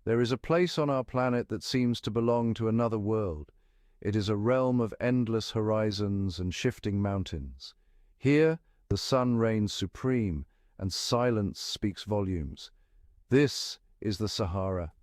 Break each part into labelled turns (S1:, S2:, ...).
S1: There is a place on our planet that seems to belong to another world. It is a realm of endless horizons and shifting mountains. Here, the sun reigns supreme, and silence speaks volumes. This is the Sahara.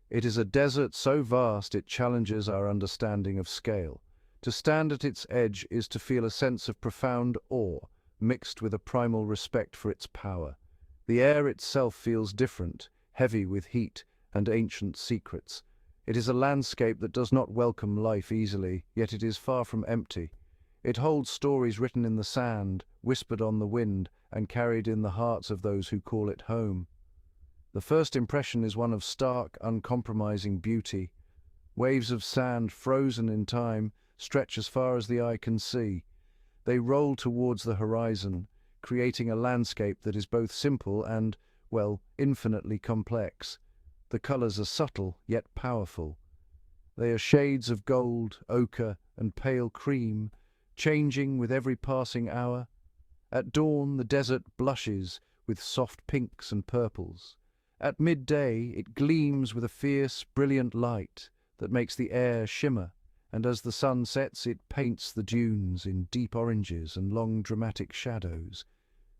S1: It is a desert so vast it challenges our understanding of scale. To stand at its edge is to feel a sense of profound awe, mixed with a primal respect for its power. The air itself feels different, heavy with heat and ancient secrets. It is a landscape that does not welcome life easily, yet it is far from empty. It holds stories written in the sand, whispered on the wind, and carried in the hearts of those who call it home. The first impression is one of stark, uncompromising beauty. Waves of sand, frozen in time, stretch as far as the eye can see. They roll towards the horizon, creating a landscape that is both simple and, well, infinitely complex. The colors are subtle, yet powerful. They are shades of gold, ochre, and pale cream, changing with every passing hour. At dawn, the desert blushes with soft pinks and purples. At midday, it gleams with a fierce, brilliant light that makes the air shimmer, and as the sun sets, it paints the dunes in deep oranges and long, dramatic shadows.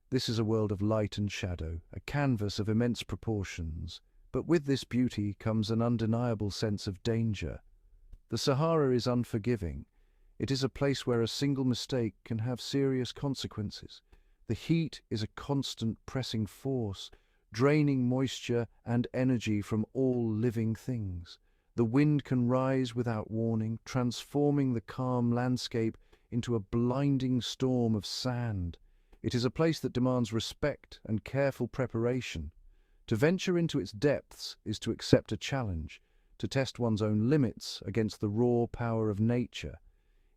S1: This is a world of light and shadow, a canvas of immense proportions. But with this beauty comes an undeniable sense of danger. The Sahara is unforgiving. It is a place where a single mistake can have serious consequences. The heat is a constant pressing force, draining moisture and energy from all living things. The wind can rise without warning, transforming the calm landscape into a blinding storm of sand. It is a place that demands respect and careful preparation. To venture into its depths is to accept a challenge, to test one's own limits against the raw power of nature.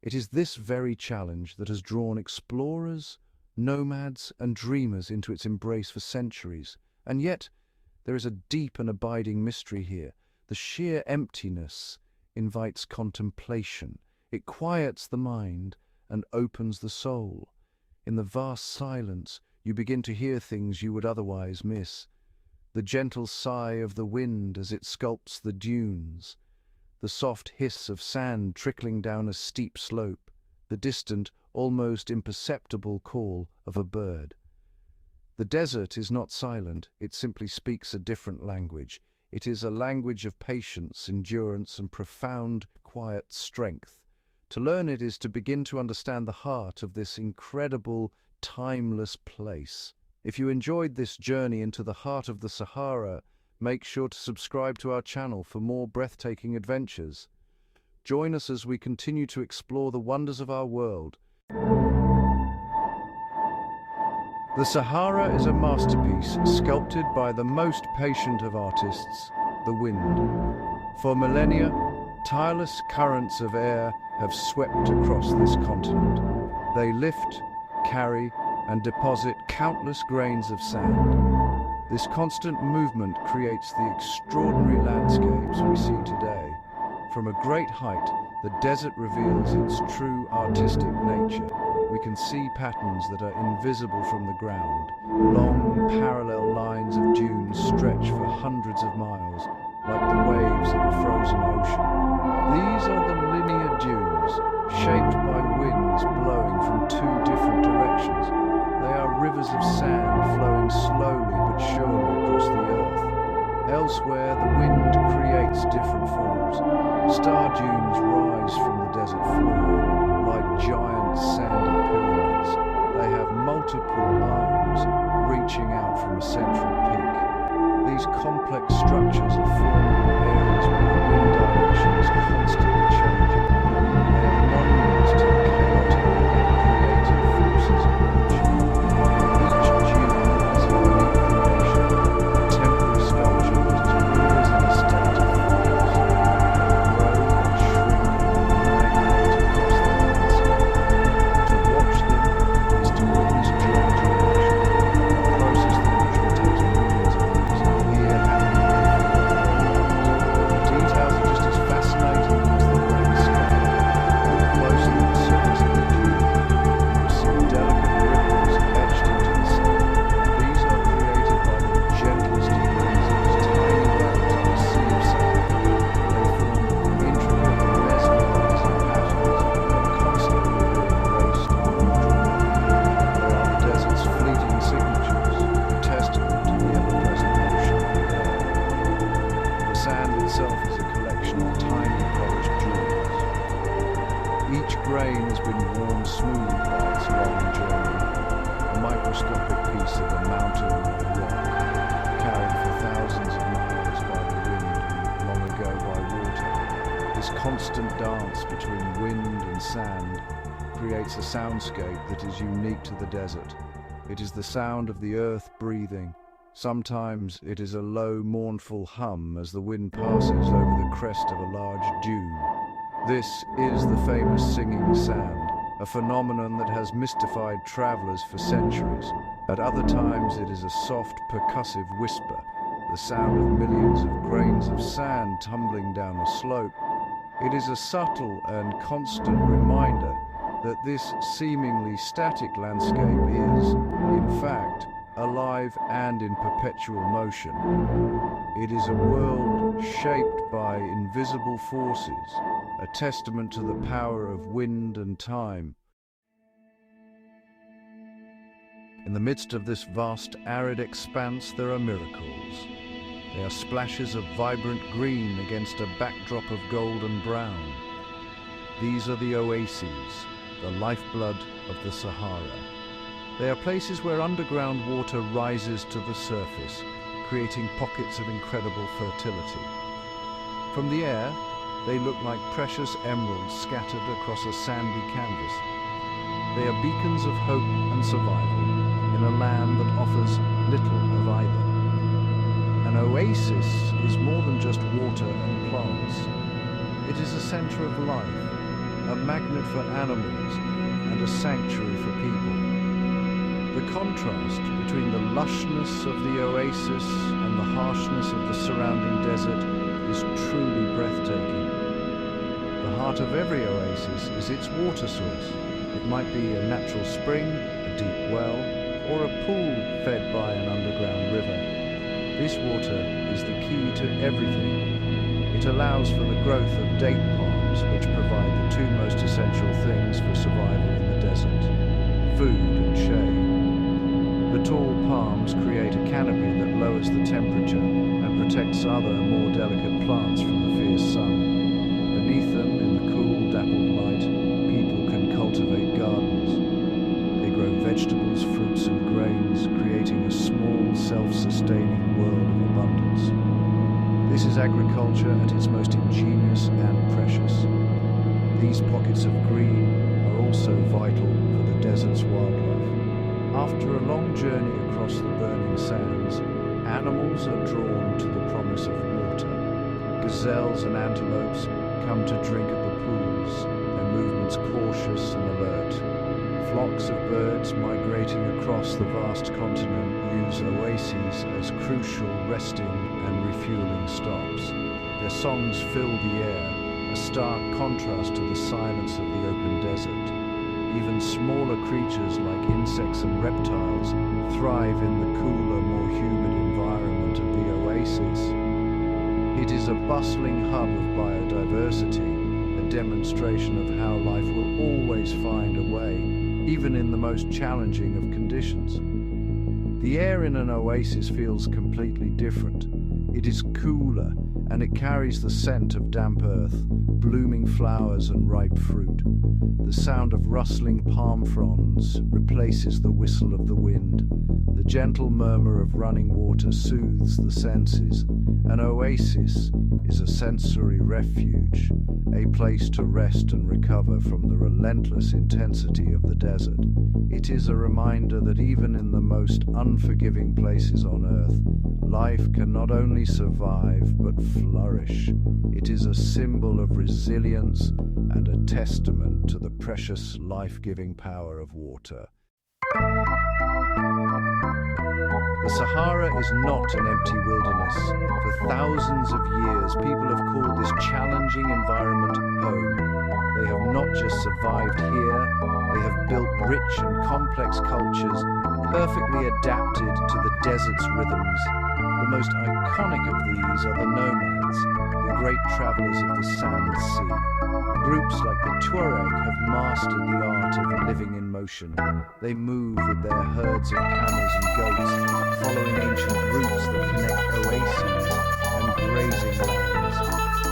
S1: It is this very challenge that has drawn explorers, nomads, and dreamers into its embrace for centuries. And yet, there is a deep and abiding mystery here. The sheer emptiness invites contemplation. It quiets the mind and opens the soul. In the vast silence, you begin to hear things you would otherwise miss. The gentle sigh of the wind as it sculpts the dunes, the soft hiss of sand trickling down a steep slope, the distant, almost imperceptible call of a bird. The desert is not silent, it simply speaks a different language. It is a language of patience, endurance, and profound, quiet strength. To learn it is to begin to understand the heart of this incredible, timeless place. If you enjoyed this journey into the heart of the Sahara, make sure to subscribe to our channel for more breathtaking adventures. Join us as we continue to explore the wonders of our world. The Sahara is a masterpiece sculpted by the most patient of artists, the wind. For millennia, tireless currents of air have swept across this continent. They lift, carry, and deposit countless grains of sand. This constant movement creates the extraordinary landscapes we see today. From a great height, the desert reveals its true artistic nature. We can see patterns that are invisible from the ground. Long, parallel lines of dunes stretch for hundreds of miles, like the waves of a frozen ocean. These are the linear dunes, shaped by winds blowing from two different directions. They are rivers of sand flowing slowly but surely across the earth. Elsewhere, the wind creates different forms. Star dunes rise from the desert floor, like giant sandy pyramids. They have multiple arms reaching out from a central peak. These complex structures are formed in areas where the wind direction is constantly changing. They are monuments to the chaotic and creative forces of nature. Each dune is a unique creation, a temporary sculpture that is always in a state of flux. They grow and shrink and migrate across the landscape. To watch them is to witness geology in action, a process that usually takes millions of years. Here, happening before the world. The details are just as fascinating as the grand scale. constant dance between wind and sand creates a soundscape that is unique to the desert. It is the sound of the earth breathing. Sometimes it is a low, mournful hum as the wind passes over the crest of a large dune. This is the famous singing sand, a phenomenon that has mystified travelers for centuries. At other times it is a soft, percussive whisper, the sound of millions of grains of sand tumbling down a slope. It is a subtle and constant reminder that this seemingly static landscape is, in fact, alive and in perpetual motion. It is a world shaped by invisible forces, a testament to the power of wind and time. In the midst of this vast arid expanse, there are miracles. They are splashes of vibrant green against a backdrop of golden brown. These are the oases, the lifeblood of the Sahara. They are places where underground water rises to the surface, creating pockets of incredible fertility. From the air, they look like precious emeralds scattered across a sandy canvas. They are beacons of hope and survival in a land that offers little of either. An oasis is more than just water and plants. It is a center of life, a magnet for animals, and a sanctuary for people. The contrast between the lushness of the oasis and the harshness of the surrounding desert is truly breathtaking. The heart of every oasis is its water source. It might be a natural spring, a deep well, or a pool fed by an underground river. This water is the key to everything. It allows for the growth of date palms, which provide the two most essential things for survival in the desert: food and shade. The tall palms create a canopy that lowers the temperature and protects other, more delicate plants from the fierce sun. Beneath them, in the cool, dappled light, people can cultivate gardens. They grow vegetables, fruits and grains, creating a small, self-sustaining world of abundance. This is agriculture at its most ingenious and precious. These pockets of green are also vital for the desert's wildlife. After a long journey across the burning sands, animals are drawn to the promise of water. Gazelles and antelopes come to drink at the pools, their movements cautious and alert. Flocks of birds migrating across the vast continent use oases as crucial resting and refueling stops. Their songs fill the air, a stark contrast to the silence of the open desert. Even smaller creatures like insects and reptiles thrive in the cooler, more humid environment of the oasis. It is a bustling hub of biodiversity, a demonstration of how life will always find a way, even in the most challenging of conditions. The air in an oasis feels completely different. It is cooler, and it carries the scent of damp earth, blooming flowers and ripe fruit. The sound of rustling palm fronds replaces the whistle of the wind. The gentle murmur of running water soothes the senses. An oasis is a sensory refuge, a place to rest and recover from the relentless intensity of the desert. It is a reminder that even in the most unforgiving places on earth, life can not only survive but flourish. It is a symbol of resilience and a testament to the precious life-giving power of water. The Sahara is not an empty wilderness. For thousands of years, people have called this challenging environment home. They have not just survived here, they have built rich and complex cultures, perfectly adapted to the desert's rhythms. The most iconic of these are the nomads, the great travelers of the sand sea. Groups like the Tuareg have mastered the art of living in motion. They move with their herds of camels and goats, following ancient routes that connect oases and grazing lands.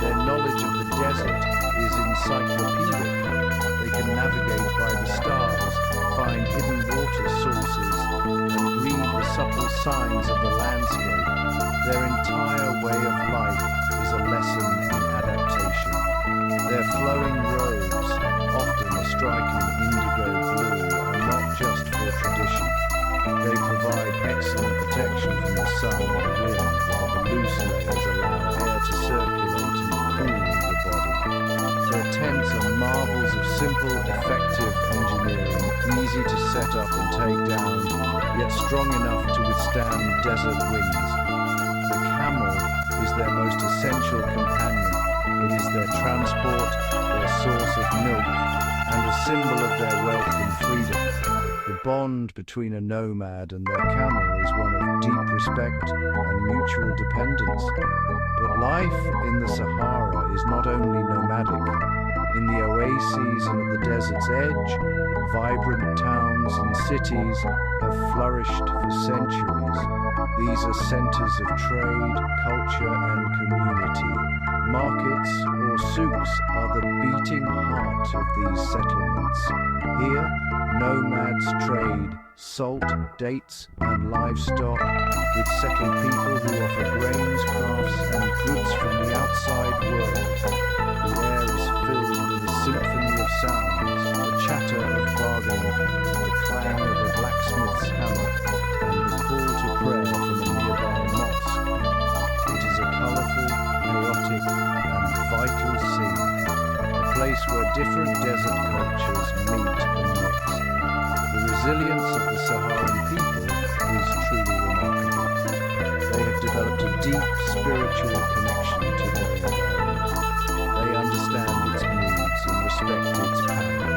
S1: Their knowledge of the desert is encyclopedic. They can navigate by the stars, find hidden water sources, and read the subtle signs of the landscape. Their entire way of life is a lesson in adaptation. Their flowing robes, often a striking indigo blue, are not just for tradition. They provide excellent protection from the sun and the wind, while the loose layers allow air to circulate and cool the body. Their tents are marvels of simple, effective engineering, easy to set up and take down, yet strong enough to withstand desert winds. The camel is their most essential companion. It is their transport, their source of milk, and a symbol of their wealth and freedom. The bond between a nomad and their camel is one of deep respect and mutual dependence. But life in the Sahara is not only nomadic. In the oases and at the desert's edge, vibrant towns and cities have flourished for centuries. These are centers of trade, culture, and community. Markets or souks are the beating heart of these settlements. Here, nomads trade salt, dates, and livestock with settled people who offer grains, crafts, and goods from the outside world. The air is filled with a symphony of sounds, the chatter of bargaining, the clang of a blacksmith's hammer, and the call to prayer from a nearby mosque. It is a colorful, chaotic, and vital scene, a place where different desert cultures meet and mix. The resilience of the Saharan people is truly remarkable. They have developed a deep spiritual connection to their environment. They understand its needs and respect its power.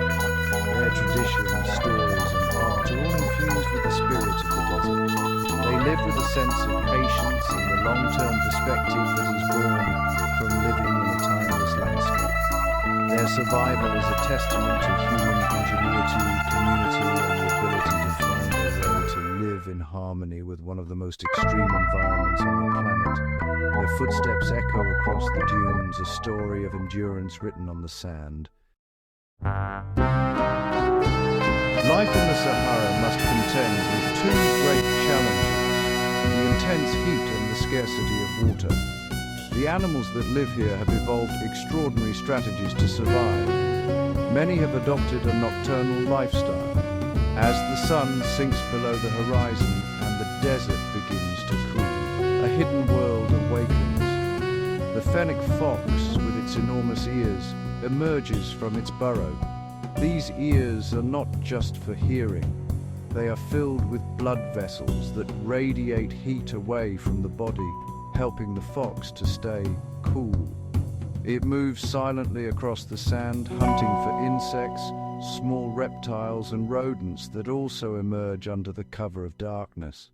S1: Their traditions, stories, and art are all infused with the spirit of the desert. They live with a sense of patience and the long-term perspective that is born from living in a timeless landscape. Their survival is a testament to human ingenuity, community, and the ability to find a way to live in harmony with one of the most extreme environments on our planet. Their footsteps echo across the dunes, a story of endurance written on the sand. Life in the Sahara must contend with two great challenges: the intense heat and the scarcity of water. The animals that live here have evolved extraordinary strategies to survive. Many have adopted a nocturnal lifestyle. As the sun sinks below the horizon and the desert begins to cool, a hidden world awakens. The fennec fox, with its enormous ears, emerges from its burrow. These ears are not just for hearing. They are filled with blood vessels that radiate heat away from the body, helping the fox to stay cool. It moves silently across the sand, hunting for insects, small reptiles, and rodents that also emerge under the cover of darkness.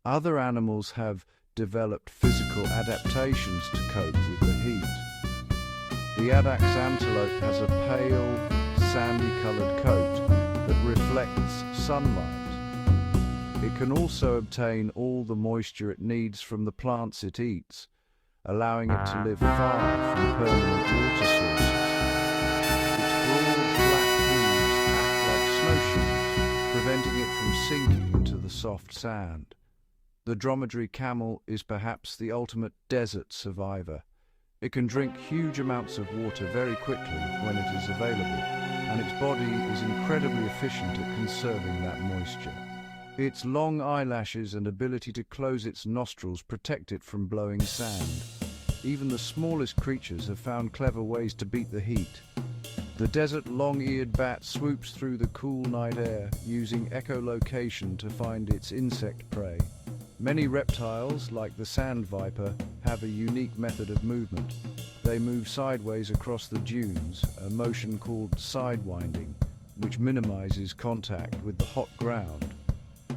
S1: Other animals have developed physical adaptations to cope with the heat. The addax antelope has a pale, sandy-colored coat that reflects sunlight. It can also obtain all the moisture it needs from the plants it eats, allowing it to live far from permanent water sources. Its broad, flat hooves act like snowshoes, preventing it from sinking into the soft sand. The dromedary camel is perhaps the ultimate desert survivor. It can drink huge amounts of water very quickly when it is available, and its body is incredibly efficient at conserving that moisture. Its long eyelashes and ability to close its nostrils protect it from blowing sand. Even the smallest creatures have found clever ways to beat the heat. The desert long-eared bat swoops through the cool night air, using echolocation to find its insect prey. Many reptiles, like the sand viper, have a unique method of movement. They move sideways across the dunes, a motion called sidewinding, which minimizes contact with the hot ground.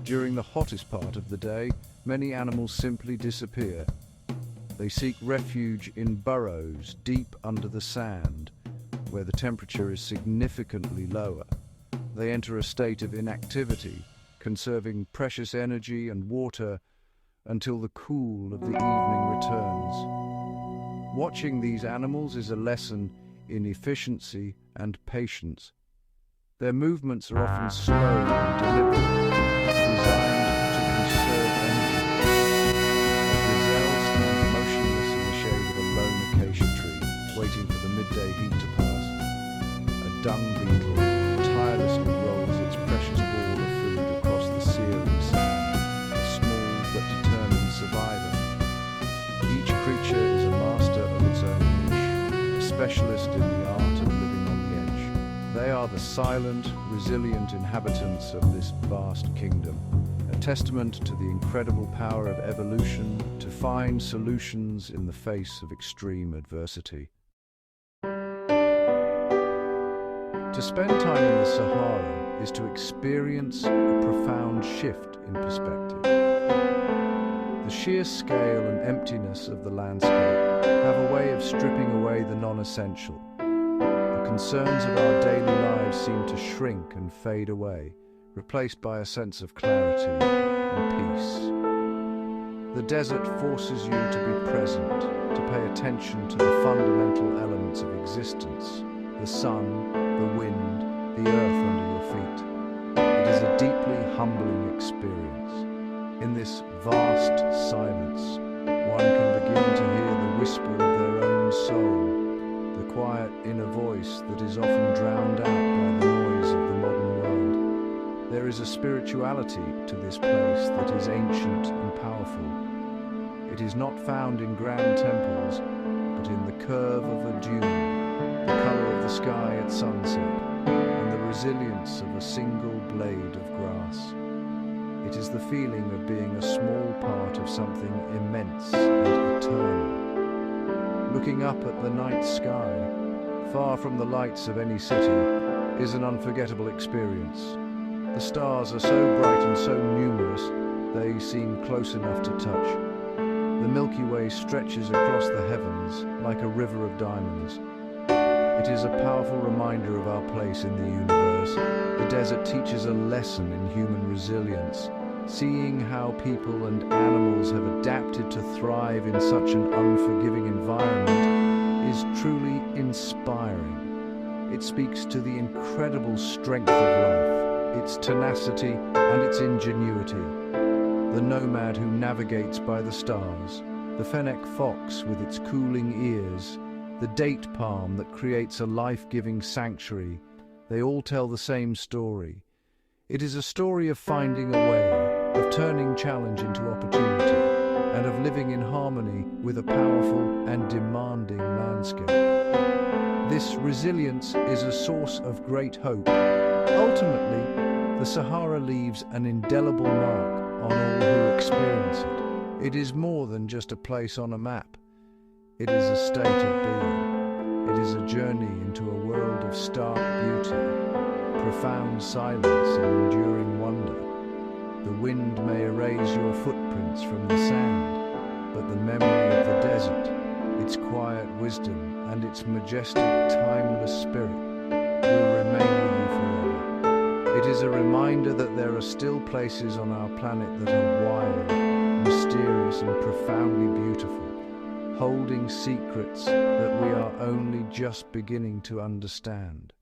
S1: During the hottest part of the day, many animals simply disappear. They seek refuge in burrows deep under the sand, where the temperature is significantly lower. They enter a state of inactivity, conserving precious energy and water until the cool of the evening returns. Watching these animals is a lesson in efficiency and patience. Their movements are often slow and deliberate, designed to conserve energy. A gazelle stands motionless in the shade of a lone acacia tree, waiting for the midday heat to specialist in the art of living on the edge. They are the silent, resilient inhabitants of this vast kingdom, a testament to the incredible power of evolution to find solutions in the face of extreme adversity. To spend time in the Sahara is to experience a profound shift in perspective. The sheer scale and emptiness of the landscape have a way of stripping away the non-essential. The concerns of our daily lives seem to shrink and fade away, replaced by a sense of clarity and peace. The desert forces you to be present, to pay attention to the fundamental elements of existence: the sun, the wind, the earth under your feet. It is a deeply humbling experience. In this vast silence, one can begin to hear the whisper of their own soul, the quiet inner voice that is often drowned out by the noise of the modern world. There is a spirituality to this place that is ancient and powerful. It is not found in grand temples, but in the curve of a dune, the color of the sky at sunset, and the resilience of a single blade of grass. It is the feeling of being a small part of something immense and eternal. Looking up at the night sky, far from the lights of any city, is an unforgettable experience. The stars are so bright and so numerous, they seem close enough to touch. The Milky Way stretches across the heavens like a river of diamonds. It is a powerful reminder of our place in the universe. The desert teaches a lesson in human resilience. Seeing how people and animals have adapted to thrive in such an unforgiving environment is truly inspiring. It speaks to the incredible strength of life, its tenacity and its ingenuity. The nomad who navigates by the stars, the fennec fox with its cooling ears, the date palm that creates a life-giving sanctuary, they all tell the same story. It is a story of finding a way, of turning challenge into opportunity, and of living in harmony with a powerful and demanding landscape. This resilience is a source of great hope. Ultimately, the Sahara leaves an indelible mark on all who experience it. It is more than just a place on a map. It is a state of being. It is a journey into a world of stark beauty, profound silence and enduring wonder. The wind may erase your footprints from the sand, but the memory of the desert, its quiet wisdom and its majestic, timeless spirit will remain with you forever. It is a reminder that there are still places on our planet that are wild, mysterious and profoundly beautiful, holding secrets that we are only just beginning to understand.